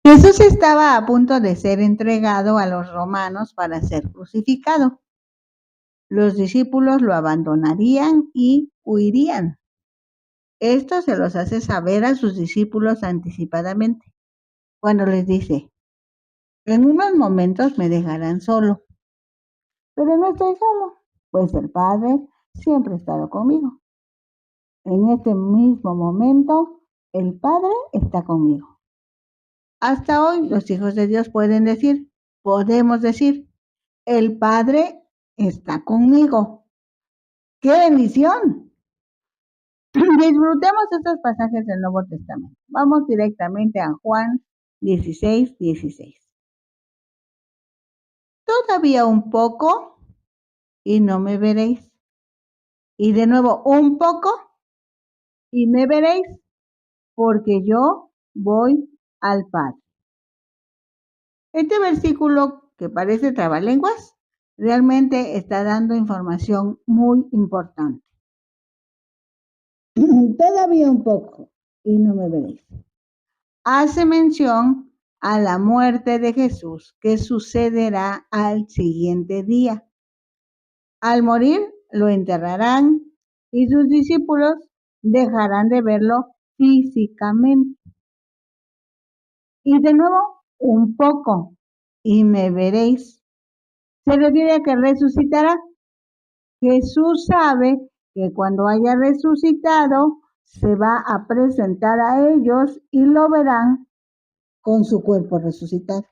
Jesús estaba a punto de ser entregado a los romanos para ser crucificado. Los discípulos lo abandonarían y huirían. Esto se los hace saber a sus discípulos anticipadamente, cuando les dice, en unos momentos me dejarán solo, pero no estoy solo, pues el Padre siempre ha estado conmigo. En este mismo momento, el Padre está conmigo. Hasta hoy los hijos de Dios podemos decir, el Padre está conmigo. ¡Qué bendición! Disfrutemos estos pasajes del Nuevo Testamento. Vamos directamente a Juan 16:16. Todavía un poco y no me veréis. Y de nuevo, un poco y me veréis, porque yo voy al Padre. Este versículo, que parece trabalenguas, realmente está dando información muy importante. Todavía un poco y no me veréis. Hace mención a la muerte de Jesús, que sucederá al siguiente día. Al morir, lo enterrarán y sus discípulos dejarán de verlo físicamente. Y de nuevo, un poco y me veréis. Se refiere a que resucitará. Jesús sabe que cuando haya resucitado, se va a presentar a ellos y lo verán con su cuerpo resucitado.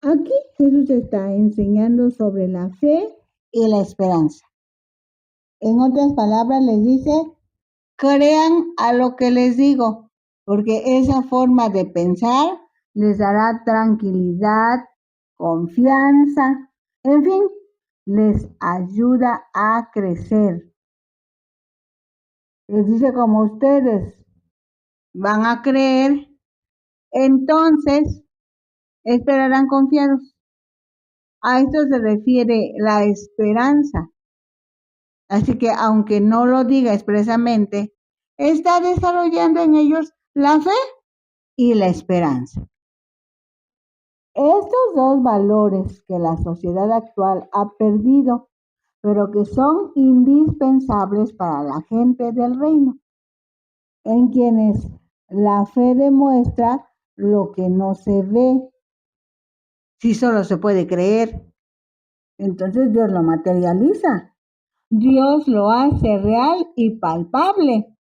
Aquí Jesús está enseñando sobre la fe y la esperanza. En otras palabras, les dice, crean a lo que les digo, porque esa forma de pensar les dará tranquilidad, confianza, en fin, les ayuda a crecer. Les dice, como ustedes van a creer, entonces esperarán confiados. A esto se refiere la esperanza. Así que aunque no lo diga expresamente, está desarrollando en ellos la fe y la esperanza. Estos dos valores que la sociedad actual ha perdido, pero que son indispensables para la gente del reino, en quienes la fe demuestra lo que no se ve. Si solo se puede creer, entonces Dios lo materializa. Dios lo hace real y palpable.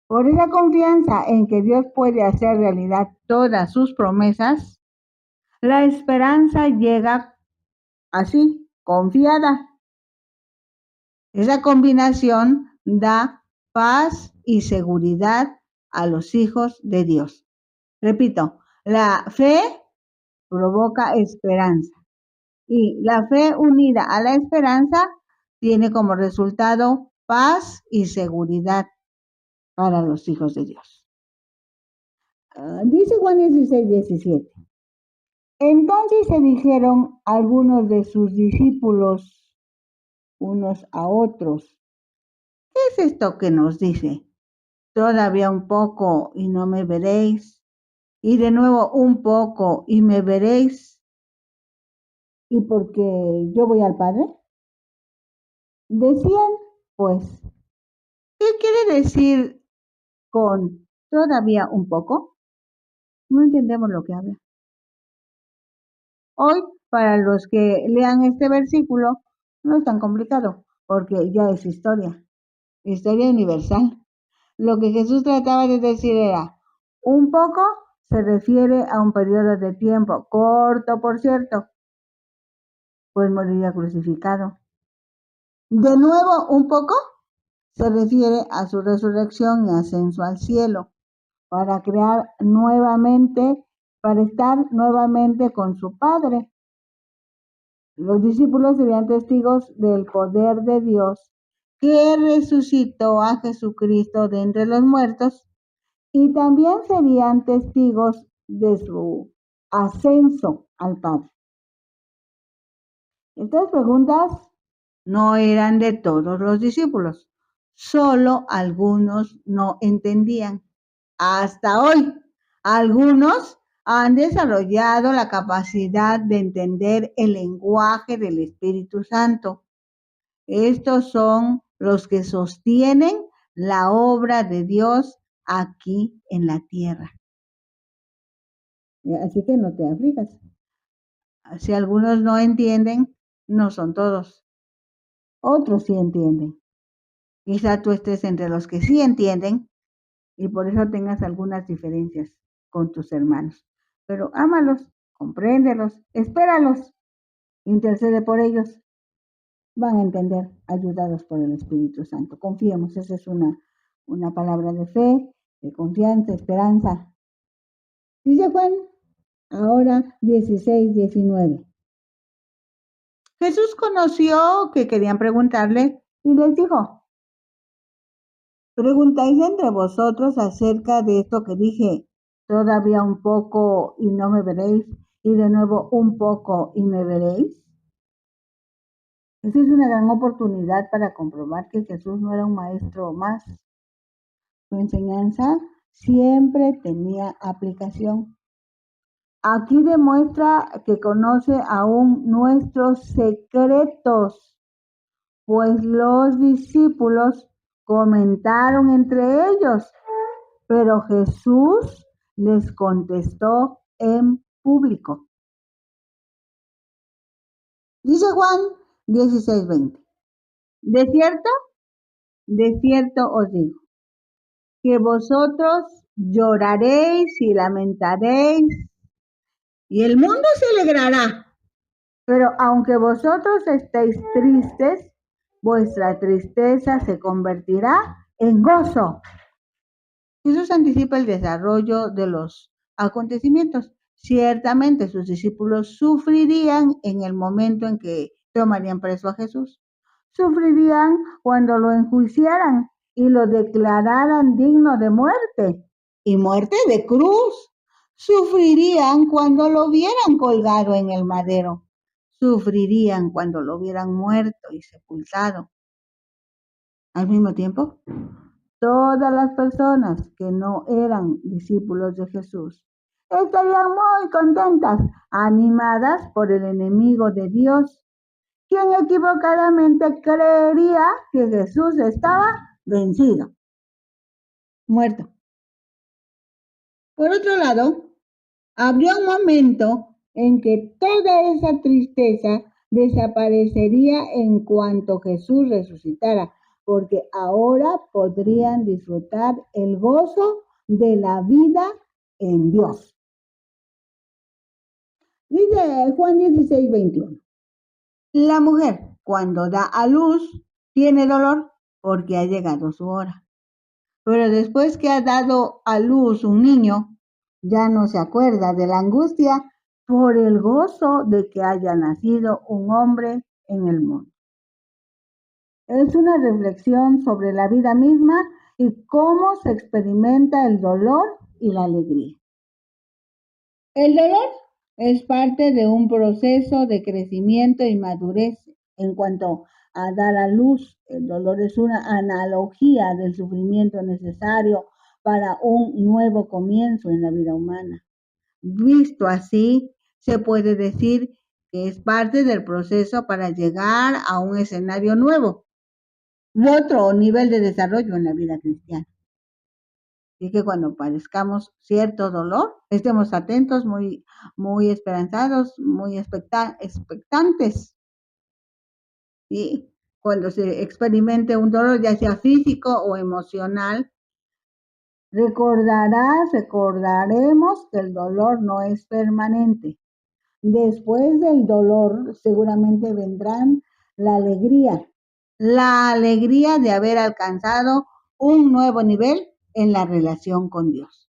Por esa confianza en que Dios puede hacer realidad todas sus promesas, la esperanza llega así, confiada. Esa combinación da paz y seguridad a los hijos de Dios. Repito, la fe provoca esperanza y la fe unida a la esperanza tiene como resultado paz y seguridad para los hijos de Dios. Dice Juan 16:17. Entonces se dijeron algunos de sus discípulos unos a otros, ¿qué es esto que nos dice? Todavía un poco y no me veréis, y de nuevo un poco y me veréis, y porque yo voy al Padre. Decían, pues, ¿qué quiere decir con todavía un poco? No entendemos lo que habla. Hoy, para los que lean este versículo, no es tan complicado, porque ya es historia universal. Lo que Jesús trataba de decir era, un poco se refiere a un periodo de tiempo, corto por cierto, pues moriría crucificado. De nuevo, un poco se refiere a su resurrección y ascenso al cielo, para estar nuevamente con su Padre. Los discípulos serían testigos del poder de Dios que resucitó a Jesucristo de entre los muertos y también serían testigos de su ascenso al Padre. Estas preguntas no eran de todos los discípulos, solo algunos no entendían. Hasta hoy Algunos han desarrollado la capacidad de entender el lenguaje del Espíritu Santo. Estos son los que sostienen la obra de Dios aquí en la tierra. Así que no te aflijas. Si algunos no entienden, no son todos. Otros sí entienden. Quizá tú estés entre los que sí entienden y por eso tengas algunas diferencias con tus hermanos. Pero ámalos, compréndelos, espéralos, intercede por ellos. Van a entender, ayudados por el Espíritu Santo. Confiemos, esa es una palabra de fe, de confianza, esperanza. Dice Juan, ahora 16, 19. Jesús conoció que querían preguntarle y les dijo, preguntáis entre vosotros acerca de esto que dije, todavía un poco y no me veréis, y de nuevo un poco y me veréis. Esa es una gran oportunidad para comprobar que Jesús no era un maestro más. Su enseñanza siempre tenía aplicación. Aquí demuestra que conoce aún nuestros secretos, pues los discípulos comentaron entre ellos, pero Jesús les contestó en público. Dice Juan 16:20. De cierto os digo, que vosotros lloraréis y lamentaréis, y el mundo se alegrará. Pero aunque vosotros estéis tristes, vuestra tristeza se convertirá en gozo. Jesús anticipa el desarrollo de los acontecimientos. Ciertamente sus discípulos sufrirían en el momento en que tomarían preso a Jesús. Sufrirían cuando lo enjuiciaran y lo declararan digno de muerte, y muerte de cruz. Sufrirían cuando lo vieran colgado en el madero. Sufrirían cuando lo vieran muerto y sepultado. Al mismo tiempo, todas las personas que no eran discípulos de Jesús estarían muy contentas, animadas por el enemigo de Dios, quien equivocadamente creería que Jesús estaba vencido, muerto. Por otro lado, habría un momento en que toda esa tristeza desaparecería en cuanto Jesús resucitara, porque ahora podrían disfrutar el gozo de la vida en Dios. Dice Juan 16:21. La mujer, cuando da a luz, tiene dolor porque ha llegado su hora. Pero después que ha dado a luz un niño, ya no se acuerda de la angustia por el gozo de que haya nacido un hombre en el mundo. Es una reflexión sobre la vida misma y cómo se experimenta el dolor y la alegría. El dolor es parte de un proceso de crecimiento y madurez en cuanto a dar a luz. El dolor es una analogía del sufrimiento necesario para un nuevo comienzo en la vida humana. Visto así, se puede decir que es parte del proceso para llegar a un escenario nuevo y otro nivel de desarrollo en la vida cristiana. Así que cuando padezcamos cierto dolor, estemos atentos, muy esperanzados, muy expectantes. Y cuando se experimente un dolor, ya sea físico o emocional, recordaremos que el dolor no es permanente. Después del dolor seguramente vendrán la alegría de haber alcanzado un nuevo nivel en la relación con Dios.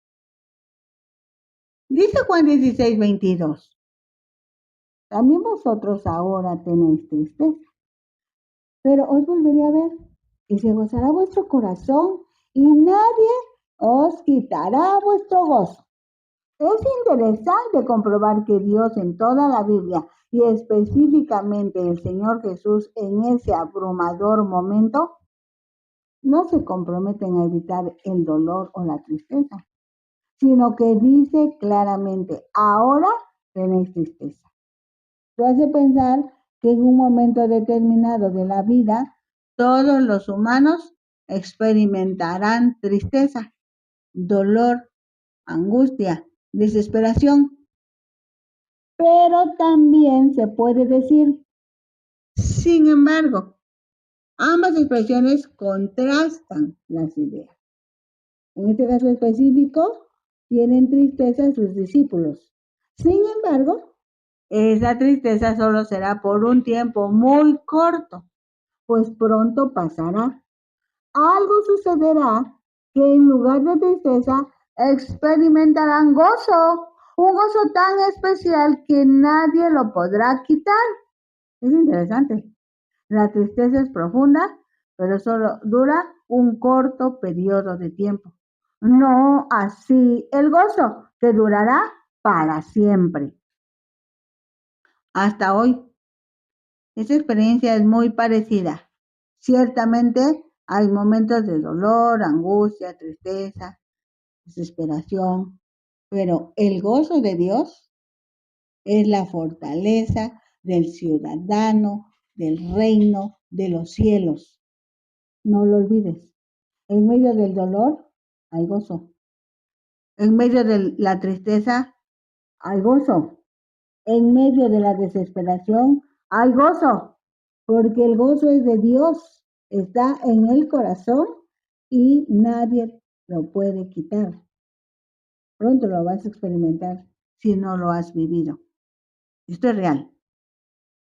Dice Juan 16:22. También vosotros ahora tenéis tristeza, pero os volveré a ver y se gozará vuestro corazón y nadie os quitará vuestro gozo. Es interesante comprobar que Dios en toda la Biblia y específicamente el Señor Jesús en ese abrumador momento no se comprometen a evitar el dolor o la tristeza, sino que dice claramente, ahora tenéis tristeza. Esto hace pensar que en un momento determinado de la vida, todos los humanos experimentarán tristeza, dolor, angustia, desesperación. Pero también se puede decir, sin embargo, ambas expresiones contrastan las ideas. En este caso específico, tienen tristeza sus discípulos. Sin embargo, esa tristeza solo será por un tiempo muy corto, pues pronto pasará. Algo sucederá que en lugar de tristeza experimentarán gozo, un gozo tan especial que nadie lo podrá quitar. Es interesante. La tristeza es profunda, pero solo dura un corto periodo de tiempo. No así el gozo, que durará para siempre. Hasta hoy, esa experiencia es muy parecida. Ciertamente hay momentos de dolor, angustia, tristeza, desesperación, pero el gozo de Dios es la fortaleza del ciudadano, del reino de los cielos. No lo olvides. En medio del dolor hay gozo. En medio de la tristeza hay gozo. En medio de la desesperación hay gozo. Porque el gozo es de Dios. Está en el corazón y nadie lo puede quitar. Pronto lo vas a experimentar si no lo has vivido. Esto es real.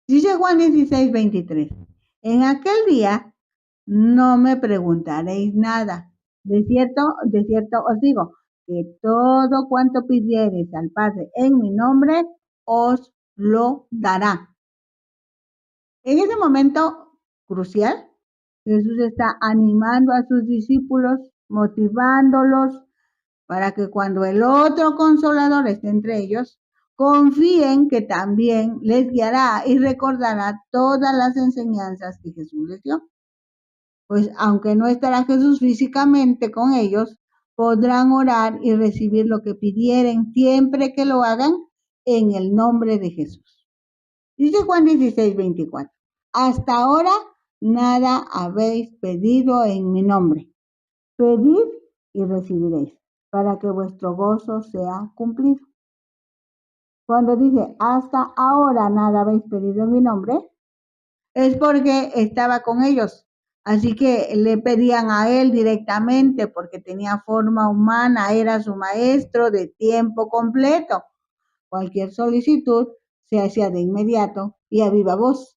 Dice Juan 16:23. En aquel día no me preguntaréis nada. De cierto os digo, que todo cuanto pidiereis al Padre en mi nombre, os lo dará. En ese momento crucial, Jesús está animando a sus discípulos, motivándolos para que cuando el otro consolador esté entre ellos, confíen que también les guiará y recordará todas las enseñanzas que Jesús les dio. Pues aunque no estará Jesús físicamente con ellos, podrán orar y recibir lo que pidieren siempre que lo hagan en el nombre de Jesús. Dice Juan 16:24. Hasta ahora nada habéis pedido en mi nombre. Pedid y recibiréis, para que vuestro gozo sea cumplido. Cuando dice hasta ahora nada habéis pedido en mi nombre, es porque estaba con ellos. Así que le pedían a él directamente porque tenía forma humana, era su maestro de tiempo completo. Cualquier solicitud se hacía de inmediato y a viva voz.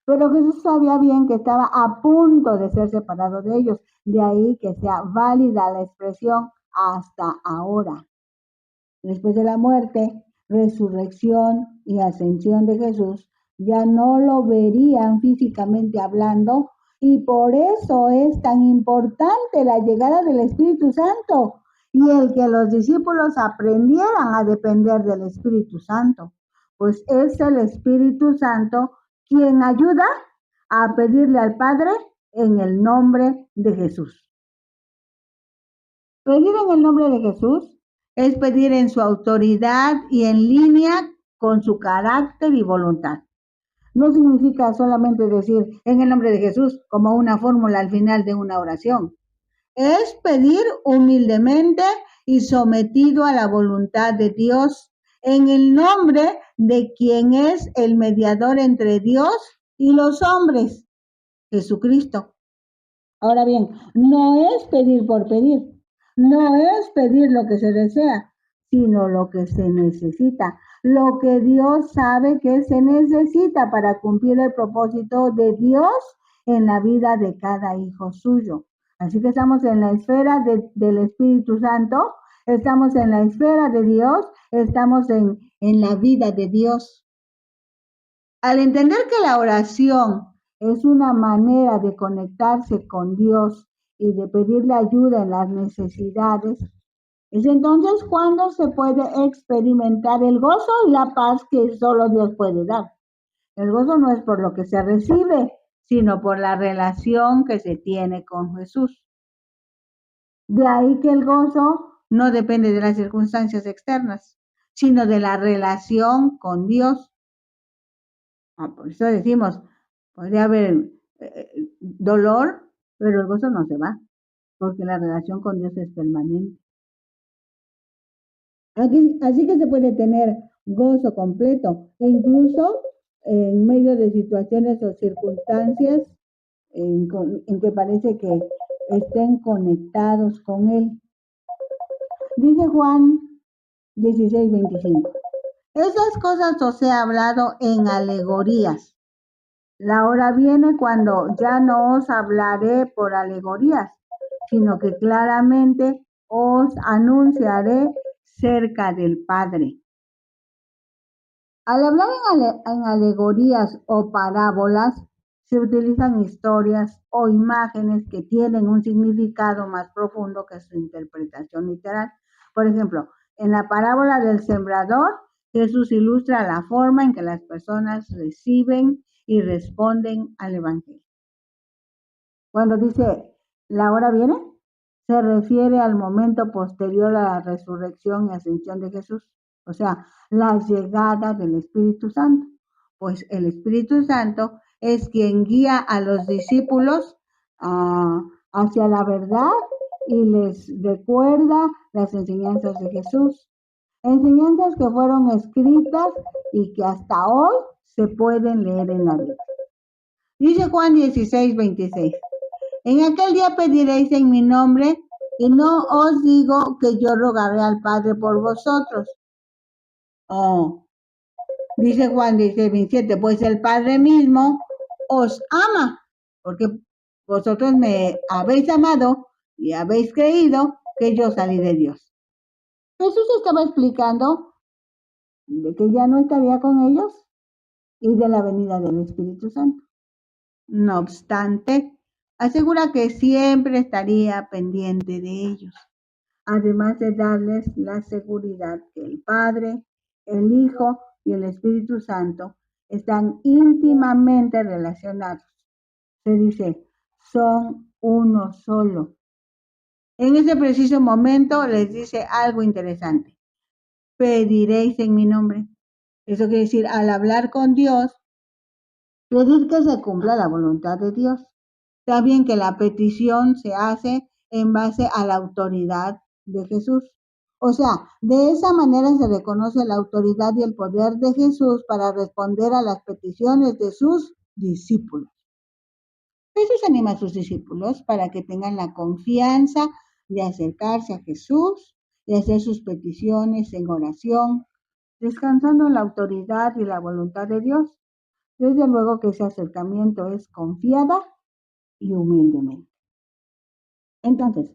Pero Jesús sabía bien que estaba a punto de ser separado de ellos, de ahí que sea válida la expresión hasta ahora. Después de la muerte, resurrección y ascensión de Jesús, ya no lo verían físicamente hablando, y por eso es tan importante la llegada del Espíritu Santo y el que los discípulos aprendieran a depender del Espíritu Santo, pues es el Espíritu Santo quien ayuda a pedirle al Padre en el nombre de Jesús. Pedir en el nombre de Jesús es pedir en su autoridad y en línea con su carácter y voluntad. No significa solamente decir en el nombre de Jesús como una fórmula al final de una oración. Es pedir humildemente y sometido a la voluntad de Dios en el nombre de quien es el mediador entre Dios y los hombres, Jesucristo. Ahora bien, no es pedir por pedir, no es pedir lo que se desea, sino lo que se necesita, lo que Dios sabe que se necesita para cumplir el propósito de Dios en la vida de cada hijo suyo. Así que estamos en la esfera del Espíritu Santo, estamos en la esfera de Dios, estamos en la vida de Dios. Al entender que la oración es una manera de conectarse con Dios y de pedirle ayuda en las necesidades, es entonces cuando se puede experimentar el gozo y la paz que solo Dios puede dar. El gozo no es por lo que se recibe, sino por la relación que se tiene con Jesús. De ahí que el gozo no depende de las circunstancias externas, sino de la relación con Dios. Por eso decimos, podría haber dolor, pero el gozo no se va, porque la relación con Dios es permanente. Así que se puede tener gozo completo, incluso en medio de situaciones o circunstancias en que parece que estén conectados con Él. Dice Juan 16:25. Esas cosas os he hablado en alegorías. La hora viene cuando ya no os hablaré por alegorías, sino que claramente os anunciaré cerca del Padre. Al hablar en alegorías o parábolas, se utilizan historias o imágenes que tienen un significado más profundo que su interpretación literal. Por ejemplo, en la parábola del sembrador, Jesús ilustra la forma en que las personas reciben y responden al Evangelio. Cuando dice, la hora viene, se refiere al momento posterior a la resurrección y ascensión de Jesús, o sea, la llegada del Espíritu Santo, pues el Espíritu Santo es quien guía a los discípulos hacia la verdad y les recuerda las enseñanzas de Jesús, enseñanzas que fueron escritas y que hasta hoy se pueden leer en la Biblia. Dice Juan 16:26. En aquel día pediréis en mi nombre, y no os digo que yo rogaré al Padre por vosotros. Dice Juan 16:27, pues el Padre mismo os ama, porque vosotros me habéis amado y habéis creído que yo salí de Dios. Jesús estaba explicando de que ya no estaría con ellos y de la venida del Espíritu Santo. No obstante, asegura que siempre estaría pendiente de ellos, además de darles la seguridad que el Padre, el Hijo y el Espíritu Santo están íntimamente relacionados. Se dice, son uno solo. En ese preciso momento les dice algo interesante. Pediréis en mi nombre. Eso quiere decir, al hablar con Dios, pedir que se cumpla la voluntad de Dios. También que la petición se hace en base a la autoridad de Jesús. O sea, de esa manera se reconoce la autoridad y el poder de Jesús para responder a las peticiones de sus discípulos. Jesús anima a sus discípulos para que tengan la confianza de acercarse a Jesús y hacer sus peticiones en oración, descansando en la autoridad y la voluntad de Dios. Desde luego que ese acercamiento es confiada y humildemente. Entonces,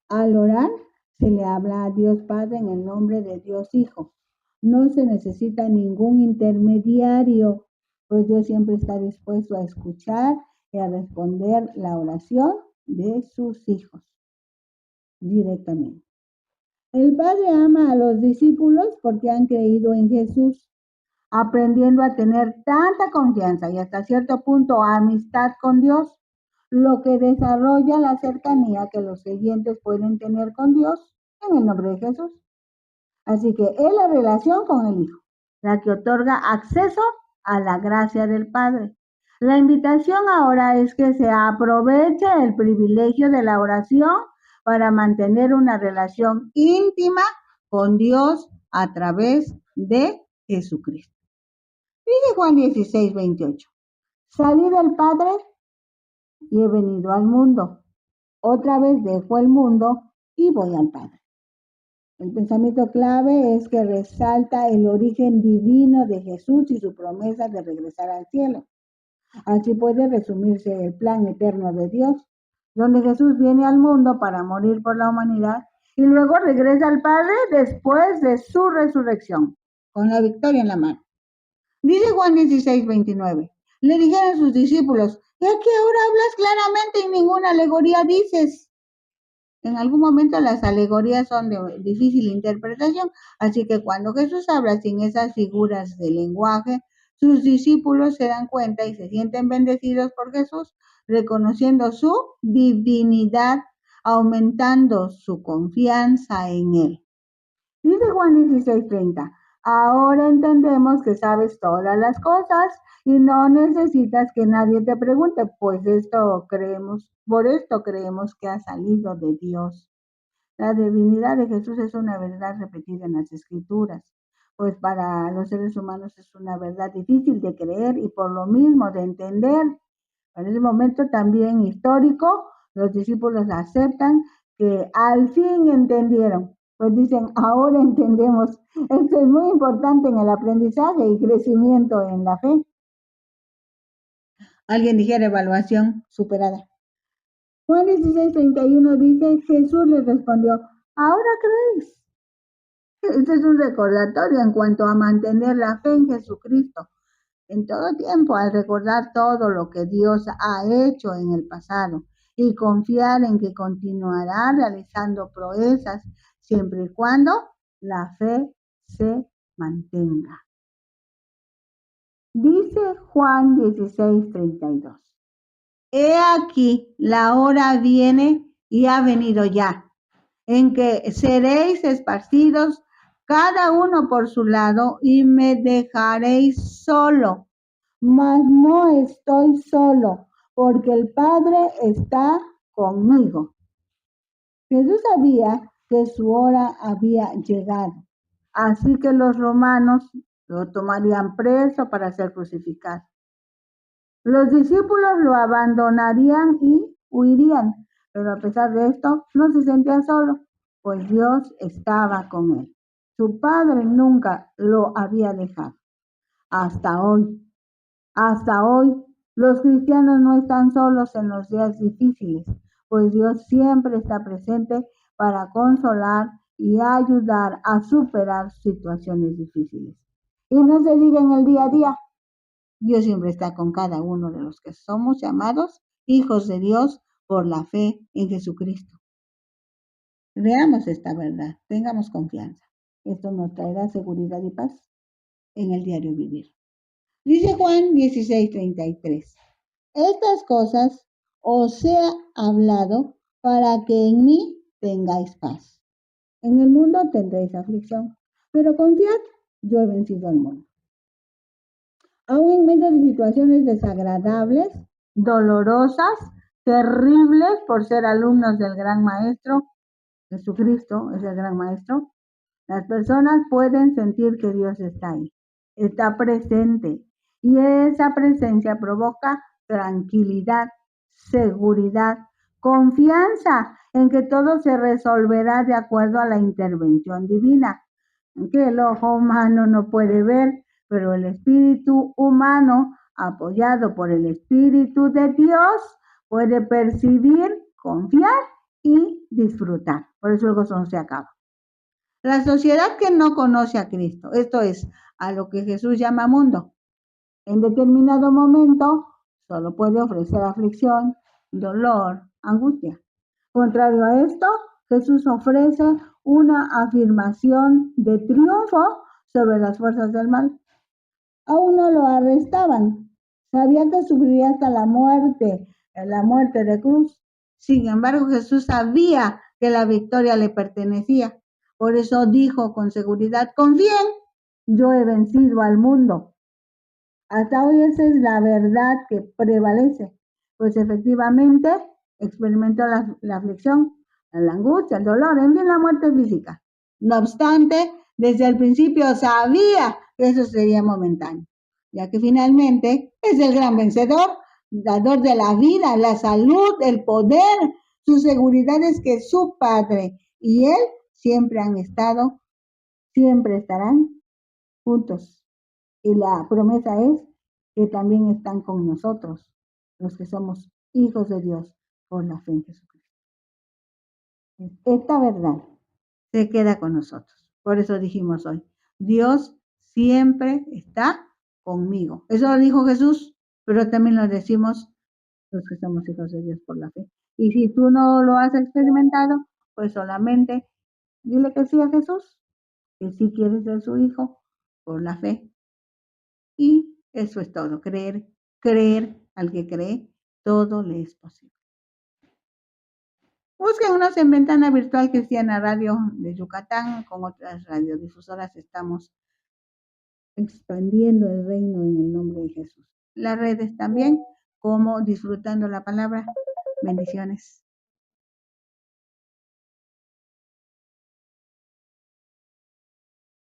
al orar se le habla a Dios Padre en el nombre de Dios Hijo. No se necesita ningún intermediario, pues Dios siempre está dispuesto a escuchar y a responder la oración de sus hijos directamente. El Padre ama a los discípulos porque han creído en Jesús, aprendiendo a tener tanta confianza y hasta cierto punto amistad con Dios, lo que desarrolla la cercanía que los creyentes pueden tener con Dios en el nombre de Jesús. Así que es la relación con el Hijo, la que otorga acceso a la gracia del Padre. La invitación ahora es que se aproveche el privilegio de la oración para mantener una relación íntima con Dios a través de Jesucristo. Dice Juan 16:28. Salí del Padre y he venido al mundo. Otra vez dejo el mundo y voy al Padre. El pensamiento clave es que resalta el origen divino de Jesús y su promesa de regresar al cielo. Así puede resumirse el plan eterno de Dios, donde Jesús viene al mundo para morir por la humanidad y luego regresa al Padre después de su resurrección, con la victoria en la mano. Dice Juan 16:29. Le dijeron a sus discípulos, ¿y aquí ahora hablas claramente y ninguna alegoría dices? En algún momento las alegorías son de difícil interpretación, así que cuando Jesús habla sin esas figuras de lenguaje, sus discípulos se dan cuenta y se sienten bendecidos por Jesús, reconociendo su divinidad aumentando su confianza en Él. Dice Juan 16:30, ahora entendemos que sabes todas las cosas y no necesitas que nadie te pregunte, pues por esto creemos que ha salido de Dios. La divinidad de Jesús es una verdad repetida en las Escrituras, pues para los seres humanos es una verdad difícil de creer y por lo mismo de entender. En ese momento también histórico, los discípulos aceptan que al fin entendieron. Pues dicen, ahora entendemos. Esto es muy importante en el aprendizaje y crecimiento en la fe. Alguien dijera evaluación superada. Juan 16:31 dice, Jesús les respondió, ¿ahora creéis? Este es un recordatorio en cuanto a mantener la fe en Jesucristo en todo tiempo, al recordar todo lo que Dios ha hecho en el pasado y confiar en que continuará realizando proezas siempre y cuando la fe se mantenga. Dice Juan 16:32. He aquí, la hora viene y ha venido ya, en que seréis esparcidos cada uno por su lado y me dejaréis solo. Mas no estoy solo, porque el Padre está conmigo. Jesús sabía que su hora había llegado, así que los romanos lo tomarían preso para ser crucificado. Los discípulos lo abandonarían y huirían, pero a pesar de esto no se sentía solo, pues Dios estaba con él. Su Padre nunca lo había dejado. Hasta hoy, hasta hoy, los cristianos no están solos en los días difíciles, pues Dios siempre está presente para consolar y ayudar a superar situaciones difíciles. Y no se diga en el día a día, Dios siempre está con cada uno de los que somos llamados hijos de Dios por la fe en Jesucristo. Veamos esta verdad, tengamos confianza. Esto nos traerá seguridad y paz en el diario vivir. Dice Juan 16:33. Estas cosas os he hablado para que en mí tengáis paz. En el mundo tendréis aflicción, pero confiad, yo he vencido al mundo. Aún en medio de situaciones desagradables, dolorosas, terribles por ser alumnos del gran maestro, Jesucristo es el gran maestro, las personas pueden sentir que Dios está ahí, está presente y esa presencia provoca tranquilidad, seguridad, confianza en que todo se resolverá de acuerdo a la intervención divina, que el ojo humano no puede ver, pero el espíritu humano, apoyado por el Espíritu de Dios, puede percibir, confiar y disfrutar. Por eso el gozo no se acaba. La sociedad que no conoce a Cristo, esto es, a lo que Jesús llama mundo, en determinado momento solo puede ofrecer aflicción, dolor, angustia. Contrario a esto, Jesús ofrece una afirmación de triunfo sobre las fuerzas del mal. Aún no lo arrestaban. Sabía que sufriría hasta la muerte de cruz. Sin embargo, Jesús sabía que la victoria le pertenecía. Por eso dijo con seguridad, confíen, yo he vencido al mundo. Hasta hoy esa es la verdad que prevalece, pues efectivamente experimentó la aflicción, la angustia, el dolor, en fin, la muerte física. No obstante, desde el principio sabía que eso sería momentáneo, ya que finalmente es el gran vencedor, dador de la vida, la salud, el poder. Su seguridad es que su Padre y Él siempre han estado, siempre estarán juntos. Y la promesa es que también están con nosotros, los que somos hijos de Dios por la fe en Jesucristo. Esta verdad se queda con nosotros. Por eso dijimos hoy, Dios siempre está conmigo. Eso lo dijo Jesús, pero también lo decimos los que somos hijos de Dios por la fe. Y si tú no lo has experimentado, pues solamente dile que sí a Jesús, que sí quieres ser su hijo por la fe. Y eso es todo, creer al que cree, todo le es posible. Búsquennos en Ventana Virtual Cristiana Radio de Yucatán. Con otras radiodifusoras estamos expandiendo el reino en el nombre de Jesús. Las redes también, como Disfrutando la Palabra. Bendiciones.